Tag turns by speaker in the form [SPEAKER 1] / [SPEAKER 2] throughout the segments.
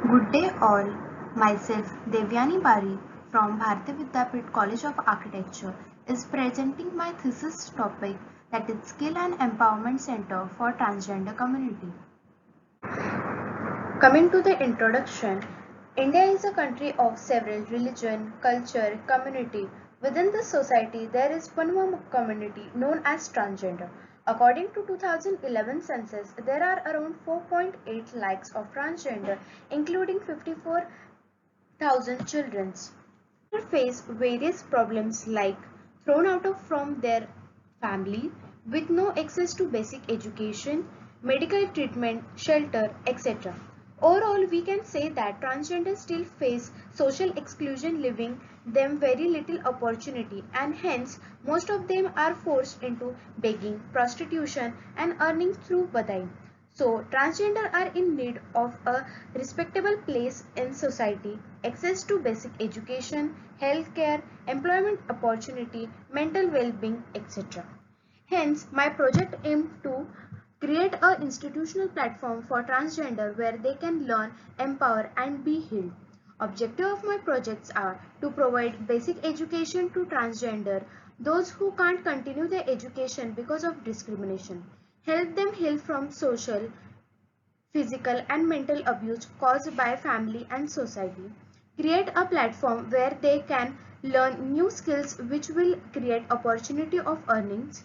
[SPEAKER 1] Good day all. Myself Devyani Bari from Bharati Vidyapeeth College of Architecture is presenting my thesis topic, that is Skill and Empowerment Center for Transgender Community. Coming to the introduction, India is a country of several religion, culture, community. Within this society, there is one more community known as transgender. According to 2011 census, there are around 4.8 lakhs of transgender, including 54,000 children. They face various problems like thrown out of from their family with no access to basic education, medical treatment, shelter, etc. Overall, we can say that transgenders still face social exclusion, leaving them very little opportunity, and hence most of them are forced into begging, prostitution and earning through badai. So, transgender are in need of a respectable place in society, access to basic education, healthcare, employment opportunity, mental well-being, etc. Hence, my project aimed to create an institutional platform for transgender where they can learn, empower and be healed. Objective of my projects are to provide basic education to transgender, those who can't continue their education because of discrimination, help them heal from social, physical and mental abuse caused by family and society, create a platform where they can learn new skills which will create opportunity of earnings,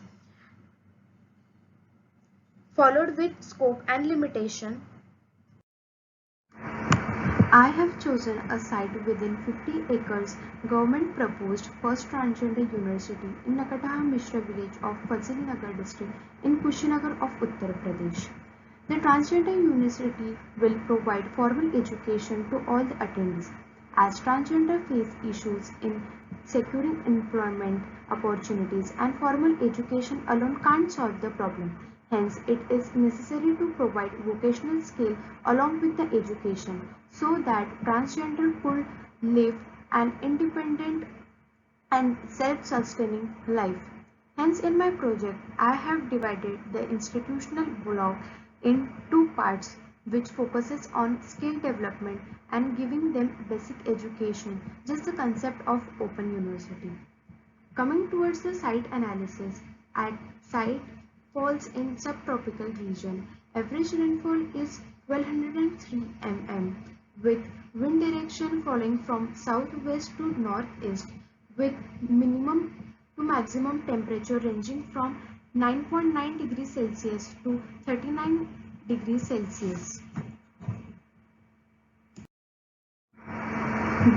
[SPEAKER 1] followed with scope and limitation. I have chosen a site within 50 acres government proposed first transgender university in Nakataha Mishra village of Fazilnagar district in Kushinagar of Uttar Pradesh. The Transgender University will provide formal education to all the attendees, as transgender face issues in securing employment opportunities, and formal education alone can't solve the problem. Hence, it is necessary to provide vocational skill along with the education so that transgender could live an independent and self-sustaining life. Hence, in my project, I have divided the institutional block in two parts, which focuses on skill development and giving them basic education, just the concept of open university. Coming towards the site analysis, at site falls in subtropical region. Average rainfall is 1203 mm with wind direction falling from southwest to northeast with minimum to maximum temperature ranging from 9.9 degrees Celsius to 39 degrees Celsius.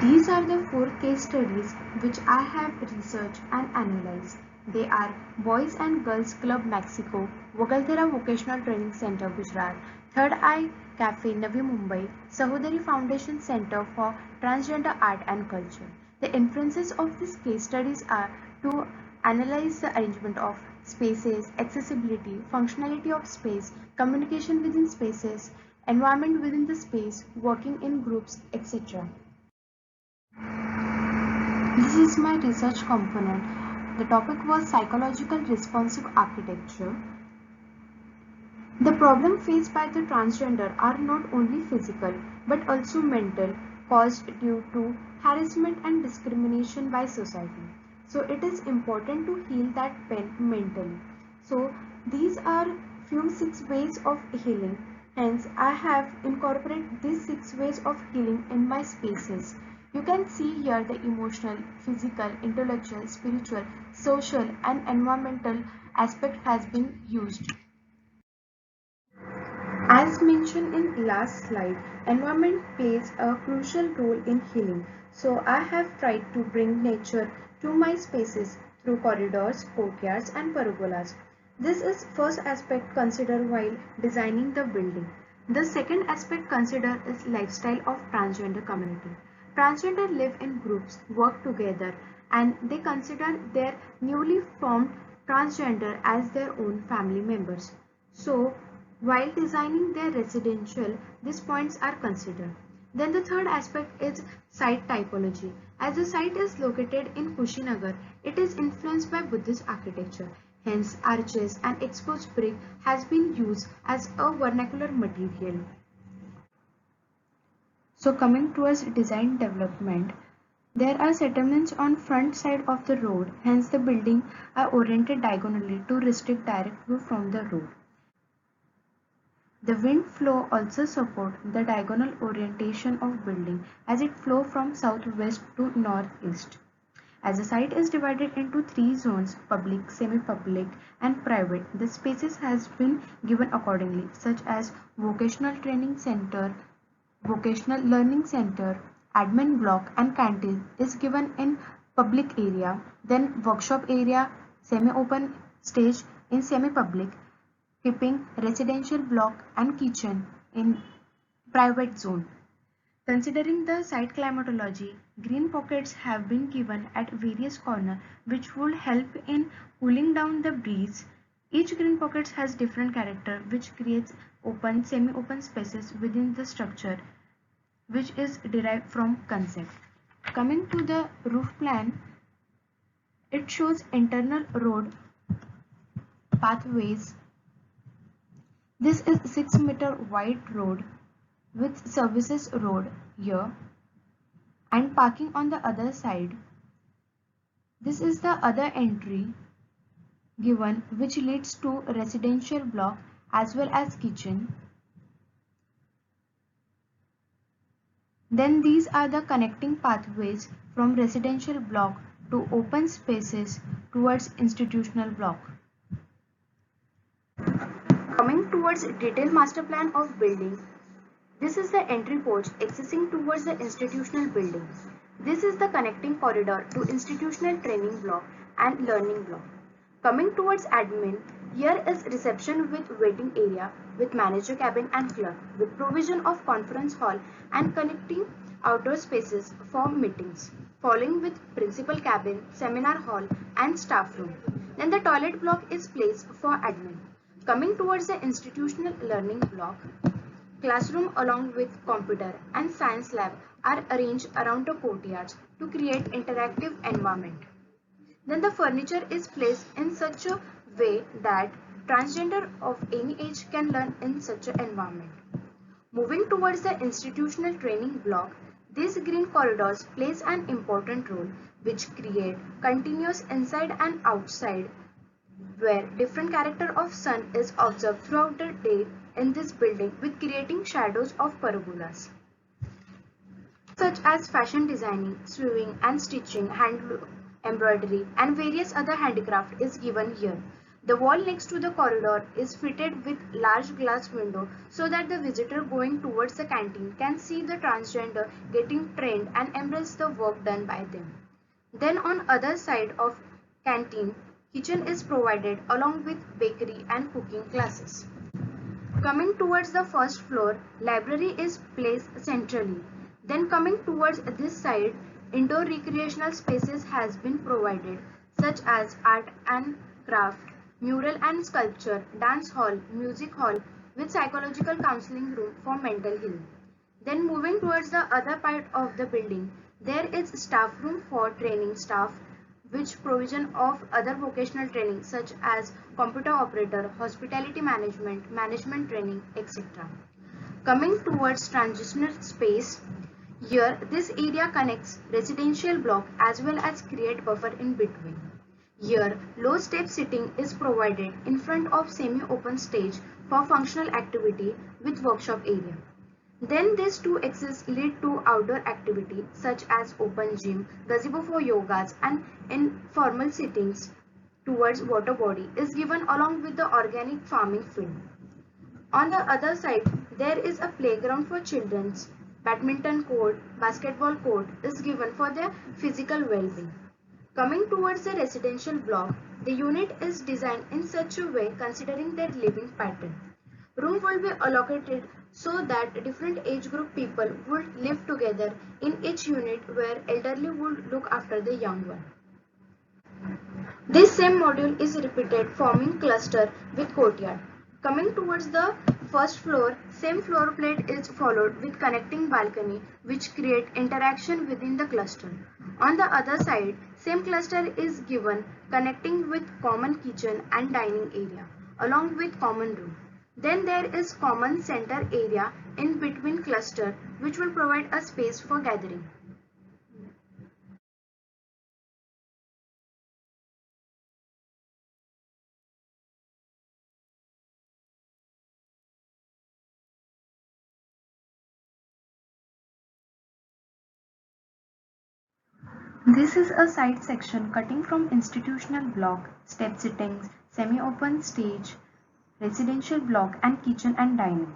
[SPEAKER 1] These are the four case studies which I have researched and analyzed. They are Boys and Girls Club Mexico, Vagalthera Vocational Training Center Gujarat, Third Eye Cafe Navi Mumbai, Sahodari Foundation Center for Transgender Art and Culture. The inferences of these case studies are to analyze the arrangement of spaces, accessibility, functionality of space, communication within spaces, environment within the space, working in groups, etc. This is my research component. The topic was psychological responsive architecture. The problem faced by the transgender are not only physical but also mental, caused due to harassment and discrimination by society. So it is important to heal that pain mentally. So these are few 6 ways of healing. Hence, I have incorporated these 6 ways of healing in my spaces. You can see here the emotional, physical, intellectual, spiritual, social and environmental aspect has been used. As mentioned in last slide, environment plays a crucial role in healing. So I have tried to bring nature to my spaces through corridors, courtyards and pergolas. This is first aspect considered while designing the building. The second aspect considered is lifestyle of transgender community. Transgender live in groups, work together and they consider their newly formed transgender as their own family members. So while designing their residential, these points are considered. Then the third aspect is site typology. As the site is located in Kushinagar, it is influenced by Buddhist architecture. Hence, arches and exposed brick has been used as a vernacular material. So coming towards design development, there are settlements on front side of the road, hence the building are oriented diagonally to restrict direct view from the road. The wind flow also support the diagonal orientation of building as it flow from southwest to northeast. As the site is divided into three zones, public, semi-public and private, the spaces has been given accordingly, such as vocational training center, vocational learning center, admin block and canteen is given in public area, then workshop area, semi-open stage in semi-public, keeping residential block and kitchen in private zone. Considering the site climatology, green pockets have been given at various corners which would help in cooling down the breeze. Each green pocket has different character which creates open, semi-open spaces within the structure which is derived from concept. Coming to the roof plan, it shows internal road pathways. This is 6-meter wide road with services road here and parking on the other side. This is the other entry given which leads to residential block as well as kitchen. Then these are the connecting pathways from residential block to open spaces towards institutional block. Coming towards detailed master plan of building, this is the entry porch accessing towards the institutional building. This is the connecting corridor to institutional training block and learning block. Coming towards admin, here is reception with waiting area with manager cabin and clerk with provision of conference hall and connecting outdoor spaces for meetings. Following with principal cabin, seminar hall and staff room. Then the toilet block is placed for admin. Coming towards the institutional learning block, classroom along with computer and science lab are arranged around the courtyards to create interactive environment. Then the furniture is placed in such a way that transgender of any age can learn in such an environment. Moving towards the institutional training block, these green corridors plays an important role which create continuous inside and outside where different character of sun is observed throughout the day in this building with creating shadows of parabolas. Such as fashion designing, sewing and stitching, hand embroidery and various other handicraft is given here. The wall next to the corridor is fitted with large glass window so that the visitor going towards the canteen can see the transgender getting trained and embrace the work done by them. Then on other side of canteen, kitchen is provided along with bakery and cooking classes. Coming towards the first floor, library is placed centrally. Then coming towards this side, indoor recreational spaces has been provided such as art and craft, mural and sculpture, dance hall, music hall with psychological counseling room for mental health. Then moving towards the other part of the building, there is staff room for training staff which provision of other vocational training such as computer operator, hospitality management, management training, etc. Coming towards transitional space, here this area connects residential block as well as create buffer in between. Here low step seating is provided in front of semi-open stage for functional activity with workshop area. Then these two axes lead to outdoor activity such as open gym, gazebo for yogas and informal sittings towards water body is given along with the organic farming field. On the other side, there is a playground for children's, badminton court, basketball court is given for their physical well-being. Coming towards the residential block, the unit is designed in such a way considering their living pattern. Room will be allocated so that different age group people would live together in each unit where elderly would look after the young one. This same module is repeated forming cluster with courtyard. Coming towards the first floor, same floor plate is followed with connecting balcony which create interaction within the cluster. On the other side, same cluster is given connecting with common kitchen and dining area along with common room. Then there is common center area in between cluster which will provide a space for gathering. This is a side section cutting from institutional block, step sittings, semi-open stage, residential block and kitchen and dining.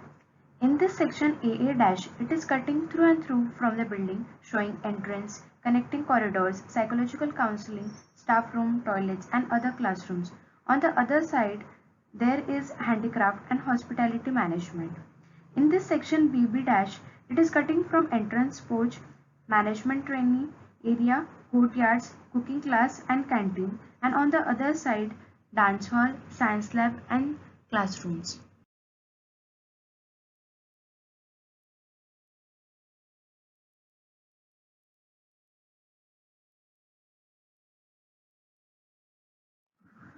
[SPEAKER 1] In this section AA- it is cutting through and through from the building, showing entrance, connecting corridors, psychological counseling, staff room, toilets and other classrooms. On the other side, there is handicraft and hospitality management. In this section BB-, it is cutting from entrance porch, management training area, courtyards, cooking class and canteen, and on the other side, dance hall, science lab and classrooms.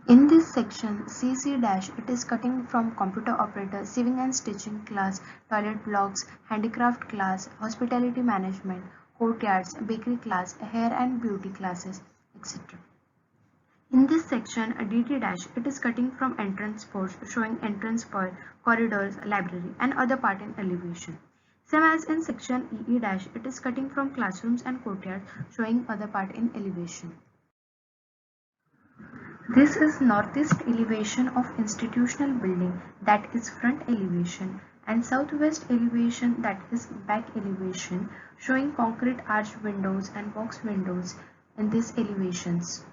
[SPEAKER 1] In this section CC-, it is cutting from computer operator, sewing and stitching class, toilet blocks, handicraft class, hospitality management, courtyards, bakery class, hair and beauty classes, etc. In this section DT-, it is cutting from entrance porch, showing entrance per corridors, library and other part in elevation. Same as in section EE-, it is cutting from classrooms and courtyard, showing other part in elevation. This is northeast elevation of institutional building, that is front elevation, and southwest elevation, that is back elevation, showing concrete arch windows and box windows in these elevations.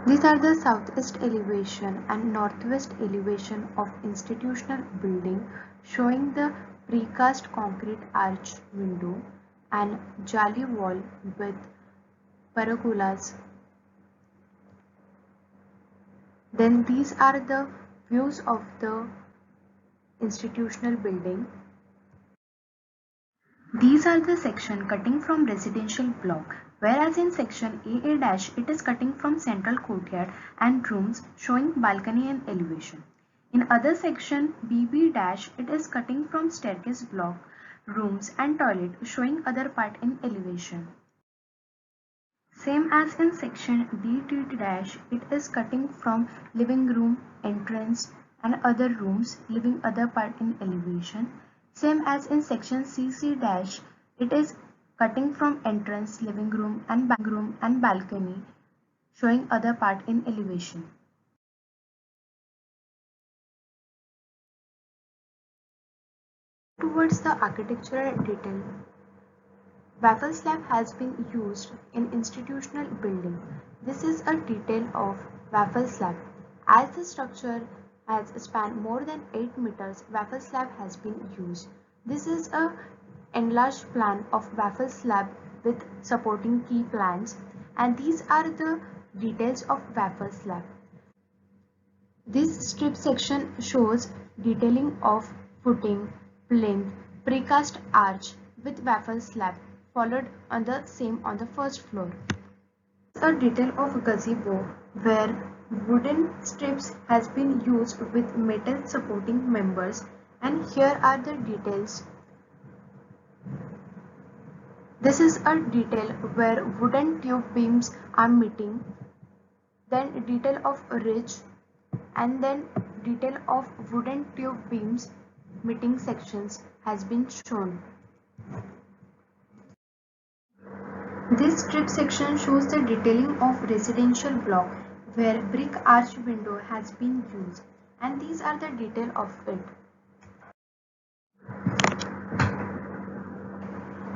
[SPEAKER 1] These are the southeast elevation and northwest elevation of institutional building, showing the precast concrete arch window and jali wall with parabolas. Then these are the views of the institutional building. These are the section cutting from residential block, whereas in section AA- it is cutting from central courtyard and rooms, showing balcony and elevation. In other section BB- it is cutting from staircase block, rooms and toilet, showing other part in elevation. Same as in section DT-, it is cutting from living room, entrance and other rooms, leaving other part in elevation. Same as in section CC-, it is cutting from entrance, living room and balcony, showing other part in elevation. Towards the architectural detail, waffle slab has been used in institutional building. This is a detail of waffle slab. As the structure has spanned more than 8 meters, waffle slab has been used. This is a enlarged plan of waffle slab with supporting key plans, and these are the details of waffle slab. This strip section shows detailing of footing, plinth, precast arch with waffle slab, followed on the same on the first floor. A detail of gazebo where wooden strips has been used with metal supporting members, and here are the details. This is a detail where wooden tube beams are meeting, then detail of ridge, and then detail of wooden tube beams meeting sections has been shown. This strip section shows the detailing of residential block where brick arch window has been used, and these are the detail of it.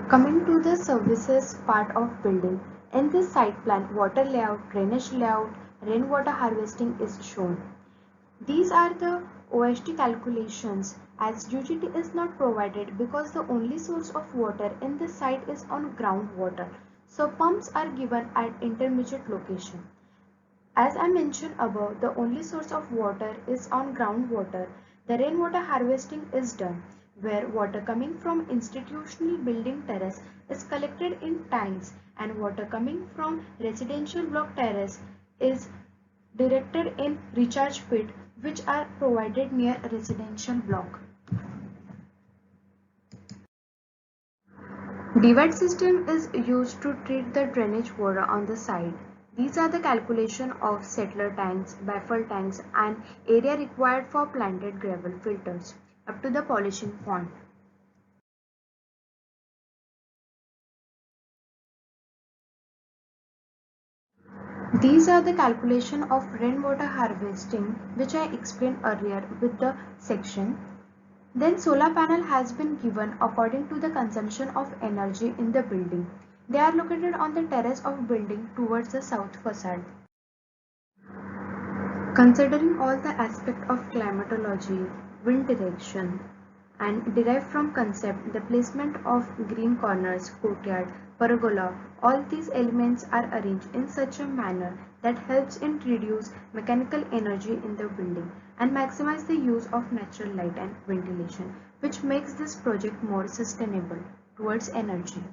[SPEAKER 1] Coming to the services part of building, in this site plan, water layout, drainage layout, rainwater harvesting is shown. These are the OST calculations, as UGT is not provided because the only source of water in this site is on groundwater. So pumps are given at intermediate location. As I mentioned above, the only source of water is on groundwater. The rainwater harvesting is done. where water coming from institutional building terrace is collected in tanks and water coming from residential block terrace is directed in recharge pit which are provided near residential block. Divide system is used to treat the drainage water on the side. These are the calculation of settler tanks, baffle tanks and area required for planted gravel filters up to the polishing pond. These are the calculation of rainwater harvesting which I explained earlier with the section. Then solar panel has been given according to the consumption of energy in the building. They are located on the terrace of building towards the south facade. Considering all the aspect of climatology, wind direction, and derived from concept, the placement of green corners, courtyard, pergola, all these elements are arranged in such a manner that helps in reduce mechanical energy in the building and maximize the use of natural light and ventilation, which makes this project more sustainable towards energy.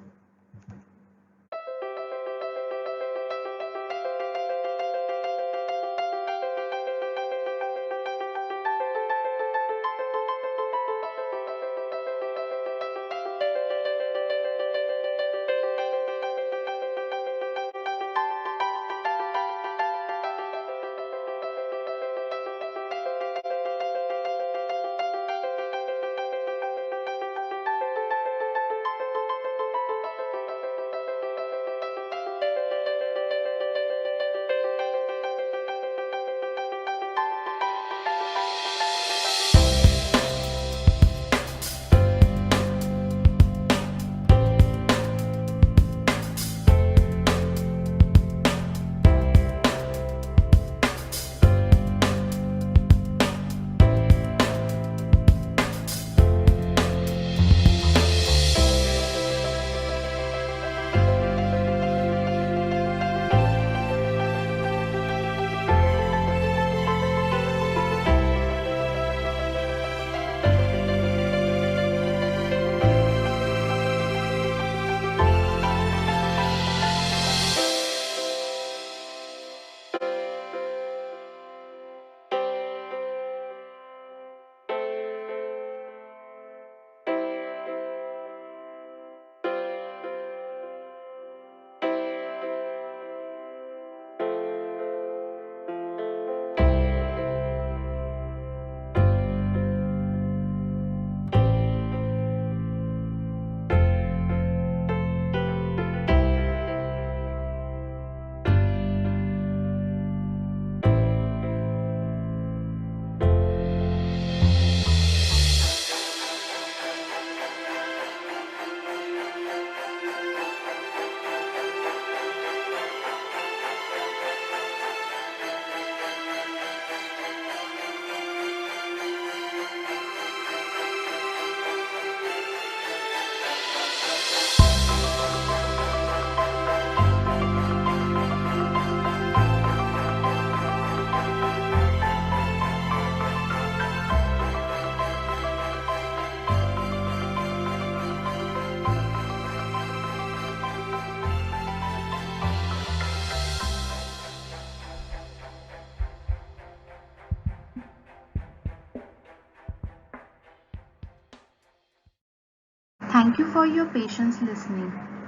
[SPEAKER 1] Thank you for your patience listening.